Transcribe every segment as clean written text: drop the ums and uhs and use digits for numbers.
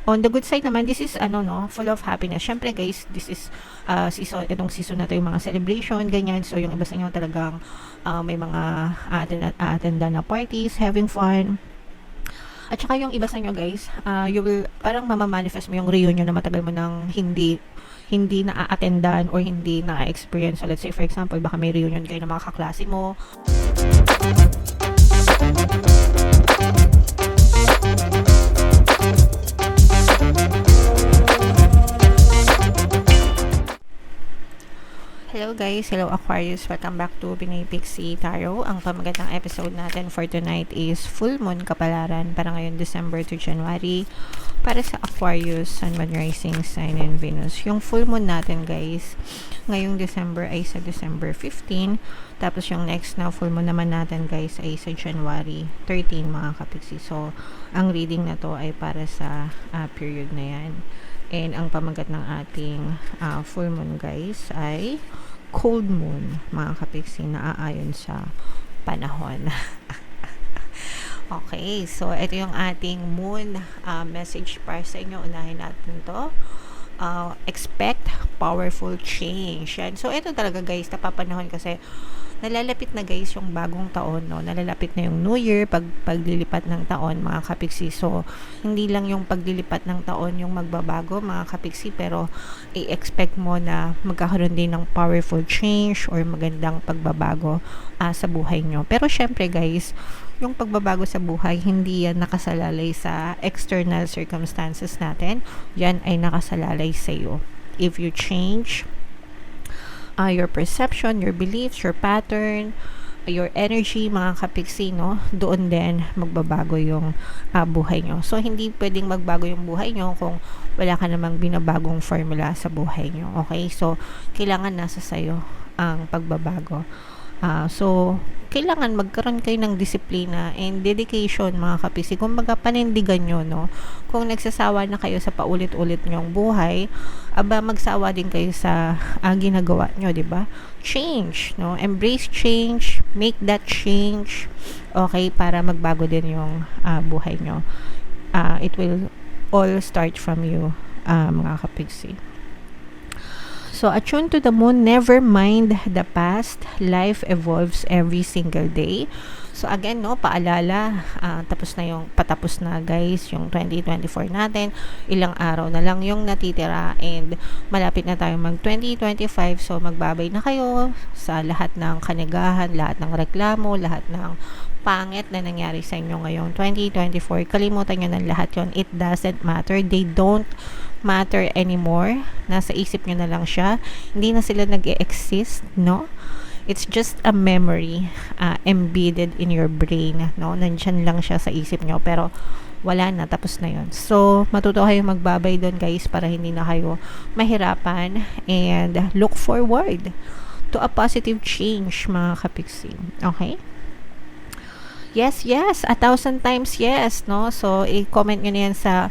On the good side naman, this is full of happiness. Syempre guys, this is itong season na to, yung mga celebration, ganyan. So yung iba sa inyo talagang may mga attend na parties, having fun. At saka yung iba sa inyo guys, you will parang mamamanifest mo yung reunion na matagal mo nang hindi na-attendan or hindi na-experience. So let's say for example, baka may reunion kayo ng mga kaklase mo. Hello guys, hello Aquarius, welcome back to Pinoy Pixie Tarot. Ang pamagandang episode natin for tonight is Full Moon Kapalaran para ngayon December to January para sa Aquarius, Sun, Moon, Rising, Sign, and Venus. Yung full moon natin guys, ngayong December ay sa December 15, tapos yung next na full moon naman natin guys ay sa January 13 mga kapixie. So, ang reading na to ay para sa period na yan. And ang pamagat ng ating full moon guys ay cold moon mga kapixie, na aayon sa panahon. Okay, so ito yung ating moon message para sa inyo. Unahin natin to. Expect powerful change. Yan. So ito talaga guys, napapanahon kasi nalalapit na guys yung bagong taon, no? Nalalapit na yung New Year, paglilipat ng taon mga kapixie. So, hindi lang yung paglilipat ng taon yung magbabago mga kapixie, pero i-expect mo na magkakaroon din ng powerful change or magandang pagbabago sa buhay nyo. Pero syempre guys, yung pagbabago sa buhay, hindi yan nakasalalay sa external circumstances natin. Yan ay nakasalalay sa iyo. If you change your perception, your beliefs, your pattern, your energy, mga kapixie, no? Doon din magbabago yung buhay nyo. So, hindi pwedeng magbago yung buhay nyo kung wala ka namang binabagong formula sa buhay nyo. Okay? So, kailangan nasa sayo ang pagbabago. So, kailangan magkaroon kayo ng disiplina and dedication mga kapixie. Kung baga panindigan nyo, no? Kung nagsasawa na kayo sa paulit-ulit nyong buhay, magsawa din kayo sa ginagawa nyo, di ba? Change, no? Embrace change, make that change, okay, para magbago din yung buhay nyo. It will all start from you, mga kapixie. So, attune to the moon, never mind the past, life evolves every single day. So, again, no, paalala, patapos na guys, yung 2024 natin, ilang araw na lang yung natitira and malapit na tayo mag 2025. So, magbabay na kayo sa lahat ng kanigahan, lahat ng reklamo, lahat ng pangit na nangyari sa inyo ngayong 2024. Kalimutan nyo ng lahat yon. It doesn't matter. They don't matter anymore. Nasa isip nyo na lang siya. Hindi na sila nag-e-exist, no? It's just a memory embedded in your brain, no? Nandyan lang siya sa isip nyo, pero wala na, tapos na yon. So, matuto kayo magbabay doon guys para hindi na kayo mahirapan and look forward to a positive change mga kapixie. Okay? Yes, 1,000 times yes, no? So, i-comment nyo na yan sa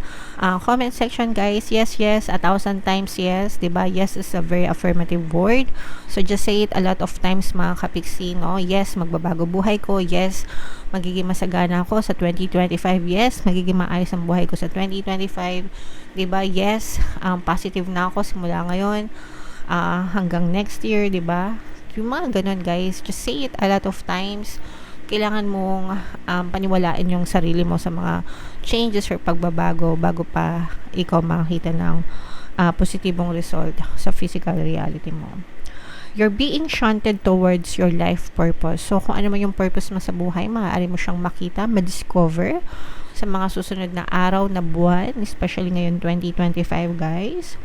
comment section, guys. Yes, 1,000 times yes, diba? Yes is a very affirmative word. So, just say it a lot of times, mga kapixie, no? Yes, magbabago buhay ko. Yes, magiging masagana ako sa 2025. Yes, magiging maayos ang buhay ko sa 2025. Diba? Yes, positive na ako simula ngayon hanggang next year, diba? Yung mga ganun, guys. Just say it a lot of times. Kailangan mong paniwalaan yung sarili mo sa mga changes or pagbabago bago pa ikaw makakita ng positibong result sa physical reality mo. You're being shunted towards your life purpose. So, kung ano man yung purpose mo sa buhay, maaari mo siyang makita, ma-discover sa mga susunod na araw, na buwan, especially ngayon 2025, guys.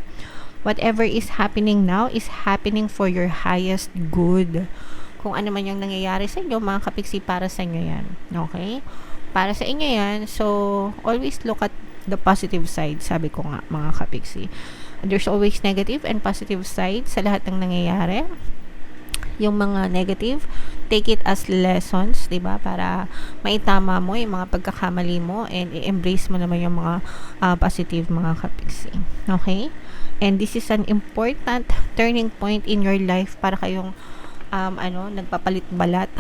Whatever is happening now is happening for your highest good. Kung ano man yung nangyayari sa inyo, mga kapixie, para sa inyo yan. Okay? Para sa inyo yan. So, always look at the positive side, sabi ko nga, mga kapixie. There's always negative and positive side sa lahat ng nangyayari. Yung mga negative, take it as lessons, diba? Para maitama mo yung mga pagkakamali mo and i-embrace mo naman yung mga positive, mga kapixie. Okay? And this is an important turning point in your life para kayong nagpapalit-balat,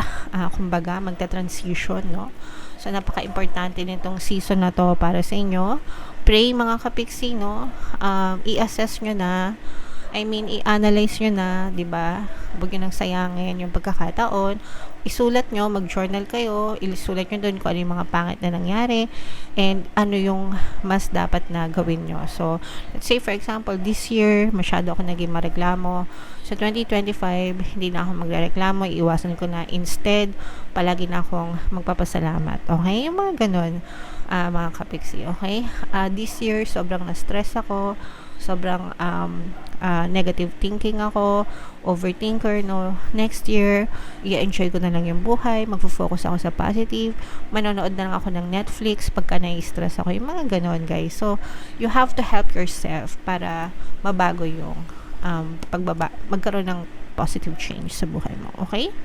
kumbaga, magta-transition, no? So, napaka-importante nitong season na to para sa inyo, pray mga kapiksi, no? I-assess nyo na, i-analyze nyo na, 'di ba? Huwag nyo nang sayangin yung pagkakataon. Isulat nyo, mag-journal kayo, isulat nyo doon kung ano yung mga pangit na nangyari and ano yung mas dapat na gawin nyo. So, let's say for example, this year, masyado ako naging mareklamo. So, 2025, hindi na ako magreklamo, iiwasan ko na instead, palagi na akong magpapasalamat. Okay? Yung mga ganun, mga kapiksi. Okay? This year, sobrang na-stress ako, sobrang negative thinking ako, overthinker, no? Next year, i-enjoy ko na lang yung buhay, magfo-focus ako sa positive, manonood na lang ako ng Netflix pagka na-stress ako, yung mga ganon, guys. So, you have to help yourself para mabago yung magkaroon ng positive change sa buhay mo, okay?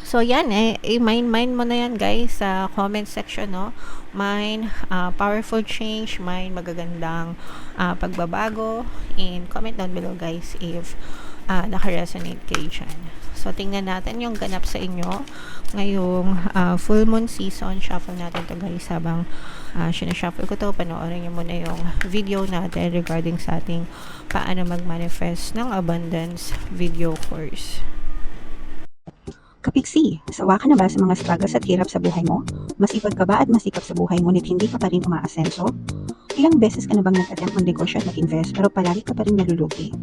So, yan, i-mind mo na yan, guys, sa comment section, no? Mind, powerful change, mind, magagandang pagbabago, and comment down below, guys, if naka-resonate kayo dyan. So, tingnan natin yung ganap sa inyo ngayong full moon season. Shuffle natin to, guys, habang sinashuffle ko to. Panoorin nyo muna yung video natin regarding sa ating paano mag-manifest ng abundance video course. Kapiksi, sawa ka na ba sa mga struggles at hirap sa buhay mo? Masipag ka ba at masikap sa buhay ngunit hindi ka pa rin umaasenso? Ilang beses ka na bang nag-attempt mag-negosyo at mag-invest pero palagi ka pa rin nalulugi?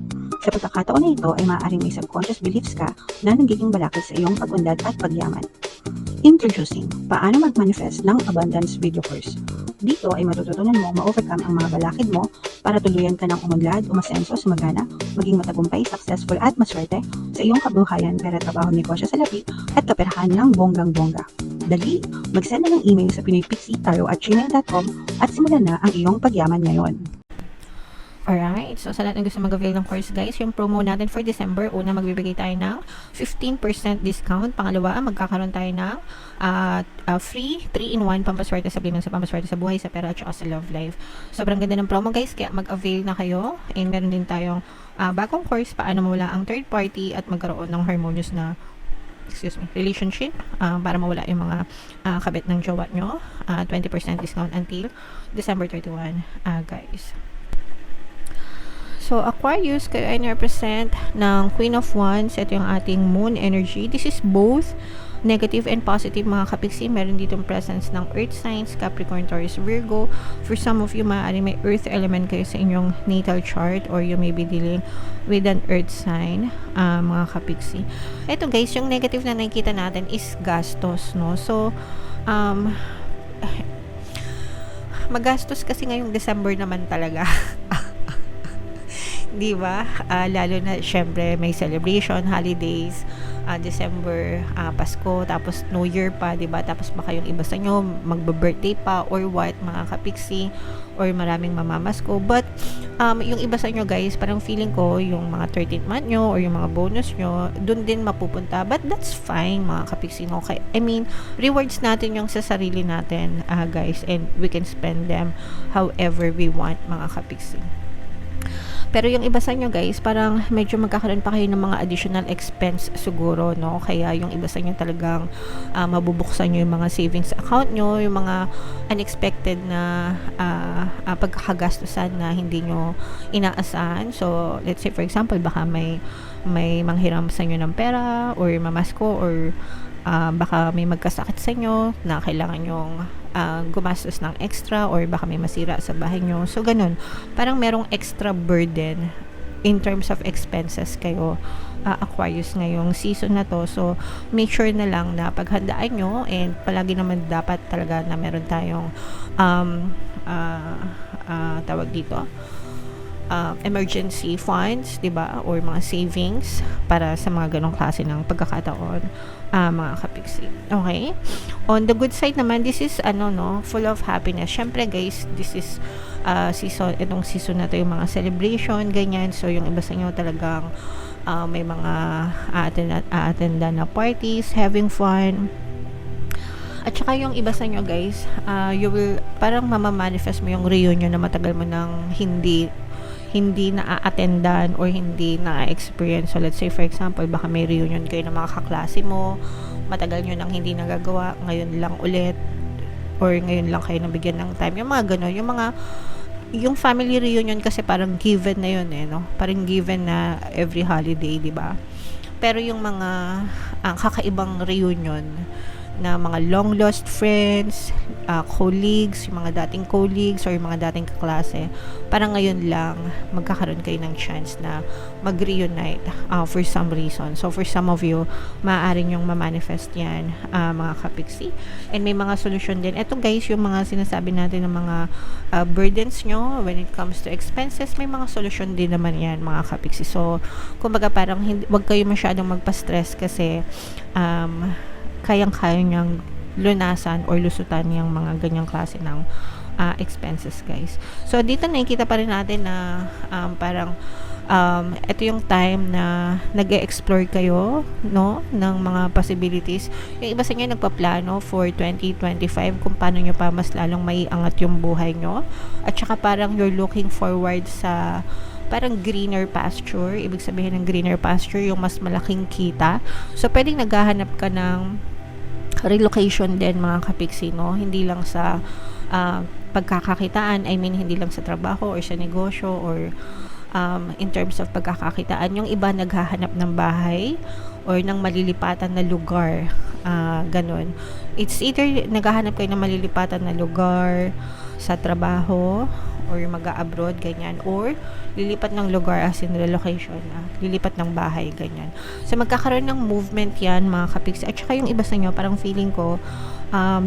Sa pagkakataon na ito ay maaaring may subconscious beliefs ka na nagiging balakid sa iyong pag-unlad at pagyaman. Introducing, paano mag-manifest ng abundance video course. Dito ay matututunan mo ma-overcome ang mga balakid mo para tuluyan ka ng umunlad, umasenso, sumagana, maging matagumpay, successful at maswerte sa iyong kabuhayan, pera, trabaho, negosyo, salapi at kaperahan ng bonggang-bongga. Dali, mag-send na ng email sa pinoypixitaro@gmail.com at simulan na ang iyong pagyaman ngayon. Alright, so sa lahat ng gusto mag-avail ng course, guys, yung promo natin for December, una magbibigay tayo ng 15% discount. Pangalawa, magkakaroon tayo ng free 3-in-1 pampaswerte sa bilang sa pampaswerte sa buhay, sa pera at sa love life. Sobrang ganda ng promo, guys, kaya mag-avail na kayo. And meron din tayong bagong course, paano mawala ang third party at magkaroon ng harmonious na relationship para mawala yung mga kabit ng jowa nyo. 20% discount until December 31, guys. So, Aquarius, kayo ay represent ng Queen of Wands. Ito yung ating moon energy. This is both negative and positive, mga kapiksi. Meron ditong presence ng earth signs, Capricorn, Taurus, Virgo. For some of you, maaaring may earth element kayo sa inyong natal chart or you may be dealing with an earth sign, mga kapiksi. Ito, guys, yung negative na nakikita natin is gastos, no? So, magastos kasi ngayong December naman talaga. Di ba? Lalo na syempre may celebration, holidays, December, Pasko, tapos New Year pa, di ba? Tapos baka yung iba sa inyo magbe-birthday pa or what, mga kapiksi, or maraming mamamasko. But yung iba sa inyo, guys, parang feeling ko yung mga 13th month nyo or yung mga bonus nyo, dun din mapupunta. But that's fine, mga kapiksi, no? Okay? I mean, rewards natin yung sa sarili natin, guys, and we can spend them however we want, mga kapiksi. Pero yung iba sa inyo, guys, parang medyo magkakaroon pa kayo ng mga additional expense siguro, no? Kaya yung iba sa inyo talagang mabubuksan nyo yung mga savings account nyo, yung mga unexpected na pagkakagastusan na hindi nyo inaasahan. So, let's say for example, baka may manghiram sa inyo ng pera or mamasko or baka may magkasakit sa inyo na kailangan nyong gumastos ng extra or baka may masira sa bahay nyo. So, ganun. Parang merong extra burden in terms of expenses kayo, Aquarius, ngayong season na to. So, make sure na lang na paghandaan nyo and palagi naman dapat talaga na meron tayong tawag dito, emergency funds, 'di ba? Or mga savings para sa mga ganong klase ng pagkakataon, mga kapiksi. Okay? On the good side naman, this is full of happiness. Syempre, guys, this is itong season na to yung mga celebration, ganyan. So, yung iba sa inyo talagang may mga attend na parties, having fun. At saka yung iba sa inyo, guys, you will parang mamamanifest mo yung reunion na matagal mo nang hindi na-attendan or hindi na-experience. So, let's say, for example, baka may reunion kayo ng mga kaklase mo, matagal nyo nang hindi nagagawa, ngayon lang ulit. or ngayon lang kayo nabigyan ng time, yung mga gano'n, yung family reunion kasi parang given na yun no, parang given na every holiday, di ba? Pero yung mga kakaibang reunion na mga long lost friends, colleagues, yung mga dating colleagues or yung mga dating kaklase, parang ngayon lang magkakaroon kayo ng chance na mag-reunite for some reason. So for some of you, maaaring yung ma-manifest yan, mga kapiksi. And may mga solusyon din. Ito guys, yung mga sinasabi natin ng mga burdens nyo when it comes to expenses, may mga solusyon din naman yan, mga kapiksi. So kumbaga parang wag kayo masyadong magpa-stress kasi kayang-kaya niyang lunasan or lusutan yung mga ganyang klase ng expenses guys. So dito nakikita pa rin natin na parang ito yung time na nag-e-explore kayo no ng mga possibilities. Yung iba sa inyo nagpaplano for 2025 kung paano nyo pa mas lalong maiangat yung buhay nyo, at saka parang you're looking forward sa parang greener pasture. Ibig sabihin ng greener pasture yung mas malaking kita. So pwedeng naghahanap ka ng relocation din, mga kapiksi, no? Hindi lang sa pagkakakitaan, I mean hindi lang sa trabaho or sa negosyo or in terms of pagkakakitaan. Yung iba naghahanap ng bahay or ng malilipatan na lugar, ganun. It's either naghahanap kayo ng malilipatan na lugar sa trabaho or mag-a-abroad, ganyan, or lilipat ng lugar as in relocation, lilipat ng bahay, ganyan. So magkakaroon ng movement yan, mga kapiksi. At saka yung iba sa inyo, parang feeling ko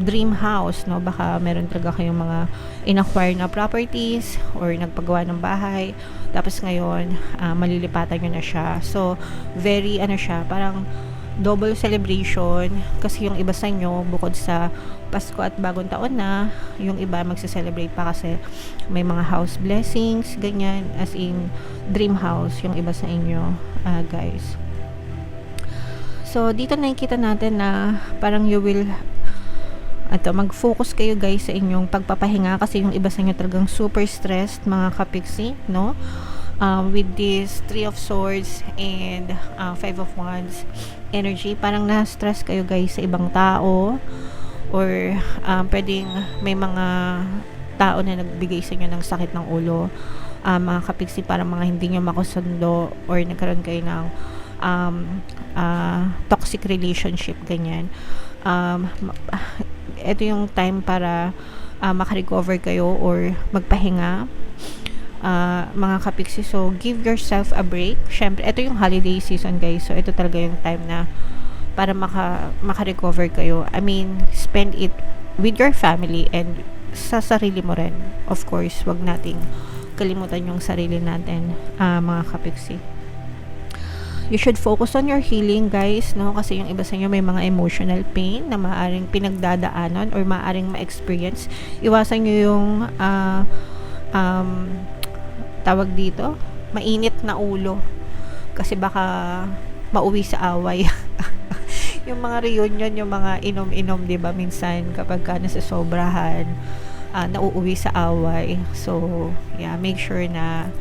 dream house, no? Baka meron talaga kayong mga in-acquire na properties or nagpagawa ng bahay, tapos ngayon malilipatan nyo na siya. So very siya, parang double celebration kasi yung iba sa inyo bukod sa Pasko at Bagong Taon na, yung iba magse-celebrate pa kasi may mga house blessings, ganyan, as in dream house yung iba sa inyo, guys. So dito nakikita natin na parang you will mag-focus kayo guys sa inyong pagpapahinga kasi yung iba sa inyo talagang super stressed, mga kapiksi, no? With this 3 of Swords and 5 of Wands energy, parang na-stress kayo guys sa ibang tao or pwedeng may mga tao na nagbigay sa inyo ng sakit ng ulo, mga kapiksi, parang mga hindi nyo makasundo or nagkaroon kayo ng toxic relationship, ganyan. Ito yung time para makarecover kayo or magpahinga, mga kapiksi. So give yourself a break. Syempre ito yung holiday season guys, so ito talaga yung time na para makarecover kayo. I mean, spend it with your family and sa sarili mo rin. Of course, wag nating kalimutan yung sarili natin, mga kapiksi. You should focus on your healing guys, no? Kasi yung iba sa inyo may mga emotional pain na maaaring pinagdadaanan or maaaring ma-experience. Iwasan nyo yung tawag dito, mainit na ulo kasi baka mauwi sa away. Yung mga reunion, yung mga inom-inom, diba, minsan kapag ka nasa sobrahan, nauuwi sa away. So yeah, make sure na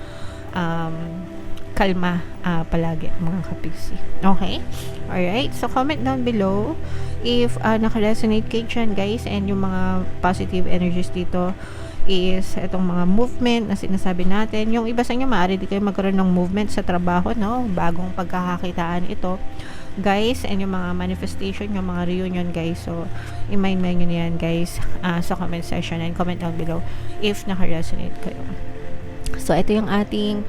kalma palagi, mga kapiksi. Okay? Alright, so comment down below if naka-resonate kayo dyan guys, and yung mga positive energies dito is itong mga movement na sinasabi natin. Yung iba sa inyo maaari di kayo magkaroon ng movement sa trabaho, no? Bagong pagkakakitaan ito guys, and yung mga manifestation, yung mga reunion guys. So i-mind nyo na yan guys sa comment section, and comment down below if naka-resonate kayo. So ito yung ating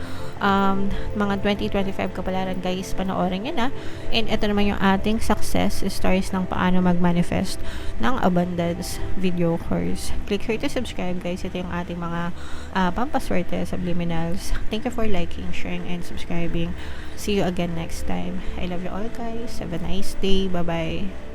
mga 2025 kapalaran guys, panoorin nyo na. And ito naman yung ating success stories ng paano mag-manifest ng abundance video course. Click here to subscribe guys. Ito yung ating mga pampaswerte subliminals. Thank you for liking, sharing, and subscribing. See you again next time. I love you all guys. Have a nice day. Bye bye.